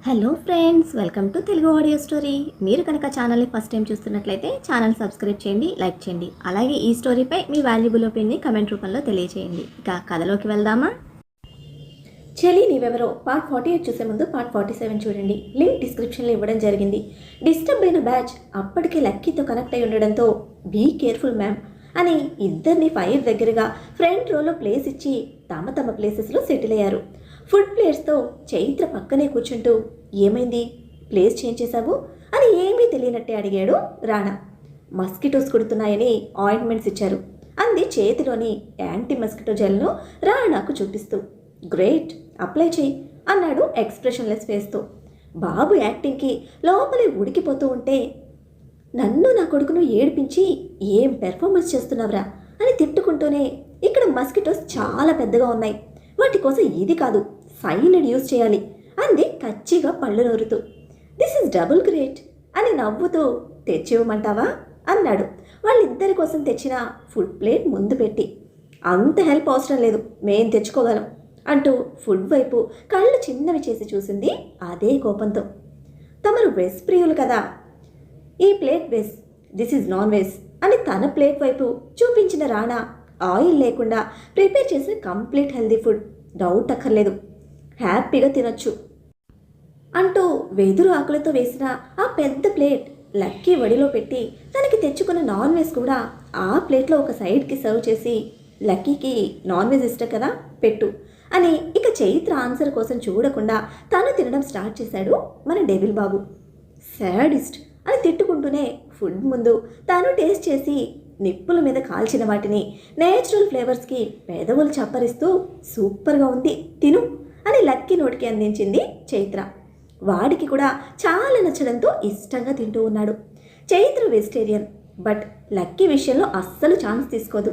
Hello friends, welcome to Telugu audio story. మీరు కనుక ఛానల్ని ఫస్ట్ టైం చూస్తున్నట్లయితే ఛానల్ సబ్స్క్రైబ్ చేయండి, లైక్ చేయండి. అలాగే ఈ స్టోరీపై మీ వాల్యుబుల్ ఒపీనియన్ని కమెంట్ రూపంలో తెలియజేయండి. ఇక కథలోకి వెళ్దామా? చెలి నీవెవరో పార్ట్ 48 చూసే ముందు పార్ట్ 47 చూడండి. లింక్ డిస్క్రిప్షన్లో ఇవ్వడం జరిగింది. డిస్టర్బ్ అయిన బ్యాచ్ అప్పటికే లక్కీతో కనెక్ట్ అయి ఉండడంతో బీ కేర్ఫుల్ మ్యామ్ అని ఇద్దరిని ఫైర్ దగ్గరగా ఫ్రంట్ రోలో ప్లేస్ ఇచ్చి తమ తమ ప్లేసెస్లో సెటిల్ అయ్యారు. ఫుడ్ ప్లేట్స్తో చైత్ర పక్కనే కూర్చుంటూ ఏమైంది, ప్లేస్ చేంజ్ చేశావు అని ఏమీ తెలియనట్టే అడిగాడు రాణా. మస్కిటోస్ కుడుతున్నాయని ఆయింట్మెంట్స్ ఇచ్చారు అంది చేతిలోని యాంటీ మస్కిటో జెల్ను రాణాకు చూపిస్తూ. గ్రేట్, అప్లై చేయి అన్నాడు ఎక్స్ప్రెషన్లెస్ ఫేస్తో. బాబు యాక్టింగ్కి లోపలే ఉడికిపోతూ ఉంటే నన్ను నా కొడుకును ఏడిపించి ఏం పెర్ఫార్మెన్స్ చేస్తున్నావురా అని తిట్టుకుంటూనే ఇక్కడ మస్కిటోస్ చాలా పెద్దగా ఉన్నాయి, వాటి కోసం ఇది కాదు సైనైడ్ యూజ్ చేయాలి అంది కచ్చిగా పళ్ళు నూరుతూ. దిస్ ఇస్ డబుల్ గ్రేట్ అని నవ్వుతూ తెచ్చివ్వమంటావా అన్నాడు వాళ్ళిద్దరి కోసం తెచ్చిన ఫుడ్ ప్లేట్ ముందు పెట్టి. అంత హెల్ప్ అవసరం లేదు, మేం తెచ్చుకోగలం అంటూ ఫుడ్ వైపు కళ్ళు చిన్నవి చేసి చూసింది అదే కోపంతో. తమరు వెజ్ ప్రియులు కదా, ఈ plate veg, this is non veg అని తన ప్లేట్ వైపు చూపించిన రాణా ఆయిల్ లేకుండా ప్రిపేర్ చేసిన కంప్లీట్ హెల్దీ ఫుడ్, డౌట్ అక్కర్లేదు, హ్యాపీగా తినొచ్చు అంటూ వెదురు ఆకులతో వేసిన ఆ పెద్ద ప్లేట్ లక్కీ వడిలో పెట్టి తనకి తెచ్చుకున్న నాన్ వెజ్ కూడా ఆ ప్లేట్లో ఒక సైడ్కి సర్వ్ చేసి, లక్కీకి నాన్ వెజ్ ఇష్టం కదా పెట్టు అని ఇక చైత్ర ఆన్సర్ కోసం చూడకుండా తను తినడం స్టార్ట్ చేశాడు మన డెవిల్ బాబు. సాడిస్ట్ అని తిట్టుకుంటూనే ఫుడ్ ముందు తాను టేస్ట్ చేసి నిప్పుల మీద కాల్చిన వాటిని నేచురల్ ఫ్లేవర్స్కి పెదవులు చప్పరిస్తూ సూపర్గా ఉంది తిను అని లక్కీ నోటికి అందించింది చైత్ర. వాడికి కూడా చాలా నచ్చడంతో ఇష్టంగా తింటూ ఉన్నాడు. చైత్ర వెజిటేరియన్, బట్ లక్కీ విషయంలో అస్సలు ఛాన్స్ తీసుకోదు.